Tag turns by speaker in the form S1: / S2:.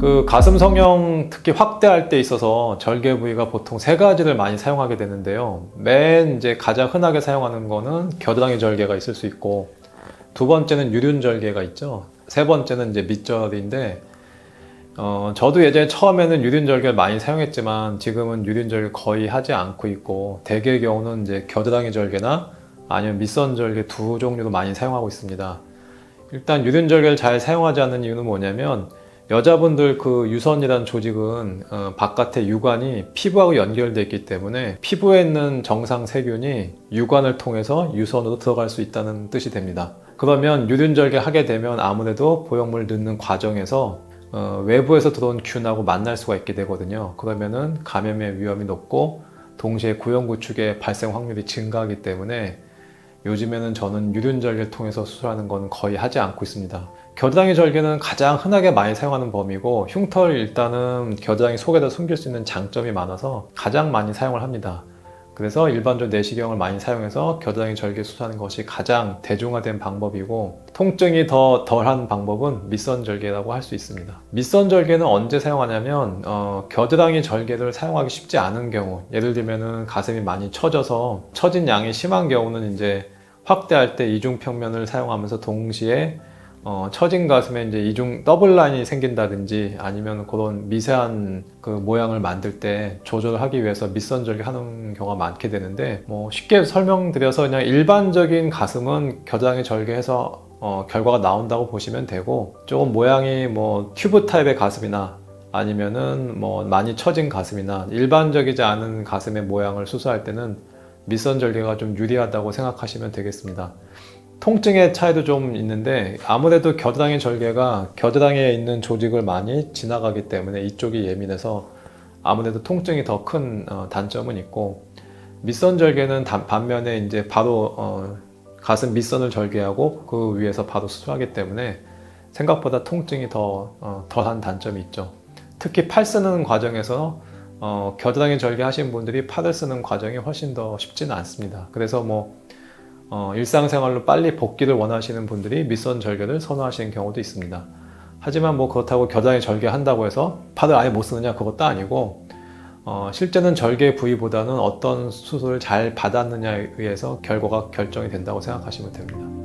S1: 그 가슴 성형 특히 확대할 때 있어서 절개 부위가 보통 세 가지를 많이 사용하게 되는데요. 맨 이제 가장 흔하게 사용하는 거는 겨드랑이 절개가 있을 수 있고, 두 번째는 유륜 절개가 있죠. 세 번째는 이제 밑절인데, 저도 예전에 처음에는 유륜 절개를 많이 사용했지만 지금은 유륜 절개 거의 하지 않고 있고, 대개의 경우는 이제 겨드랑이 절개나 아니면 밑선 절개 두 종류도 많이 사용하고 있습니다. 일단 유륜 절개를 잘 사용하지 않는 이유는 뭐냐면, 여자분들 그 유선이라는 조직은 바깥에 유관이 피부하고 연결되어 있기 때문에 피부에 있는 정상 세균이 유관을 통해서 유선으로 들어갈 수 있다는 뜻이 됩니다. 그러면 유륜절개 하게 되면 아무래도 보형물 넣는 과정에서 외부에서 들어온 균하고 만날 수가 있게 되거든요. 그러면은 감염의 위험이 높고 동시에 구형구축의 발생 확률이 증가하기 때문에 요즘에는 저는 유륜절개를 통해서 수술하는 건 거의 하지 않고 있습니다. 겨드랑이 절개는 가장 흔하게 많이 사용하는 범위고, 흉터를 일단은 겨드랑이 속에다 숨길 수 있는 장점이 많아서 가장 많이 사용을 합니다. 그래서 일반적으로 내시경을 많이 사용해서 겨드랑이 절개 수술하는 것이 가장 대중화된 방법이고, 통증이 더 덜한 방법은 밑선 절개라고 할 수 있습니다. 밑선 절개는 언제 사용하냐면 겨드랑이 절개를 사용하기 쉽지 않은 경우, 예를 들면은 가슴이 많이 처져서 처진 양이 심한 경우는 이제 확대할 때 이중 평면을 사용하면서 동시에 처진 가슴에 이제 이중 더블 라인이 생긴다든지 아니면 그런 미세한 그 모양을 만들 때 조절하기 위해서 밑선 절개 하는 경우가 많게 되는데, 뭐 쉽게 설명드려서 그냥 일반적인 가슴은 겨드랑이 절개해서 결과가 나온다고 보시면 되고, 조금 모양이 뭐 튜브 타입의 가슴이나 아니면은 뭐 많이 처진 가슴이나 일반적이지 않은 가슴의 모양을 수술할 때는 밑선 절개가 좀 유리하다고 생각하시면 되겠습니다. 통증의 차이도 좀 있는데, 아무래도 겨드랑이 절개가 겨드랑이에 있는 조직을 많이 지나가기 때문에 이쪽이 예민해서 아무래도 통증이 더 큰 단점은 있고, 밑선 절개는 반면에 이제 바로 가슴 밑선을 절개하고 그 위에서 바로 수술하기 때문에 생각보다 통증이 더 덜한 단점이 있죠. 특히 팔 쓰는 과정에서 겨드랑이 절개 하신 분들이 팔을 쓰는 과정이 훨씬 더 쉽지는 않습니다. 그래서 뭐 일상생활로 빨리 복귀를 원하시는 분들이 밑선 절개를 선호하시는 경우도 있습니다. 하지만 뭐 그렇다고 겨드랑이 절개 한다고 해서 팔을 아예 못 쓰느냐, 그것도 아니고 실제는 절개 부위보다는 어떤 수술을 잘 받았느냐에 의해서 결과가 결정이 된다고 생각하시면 됩니다.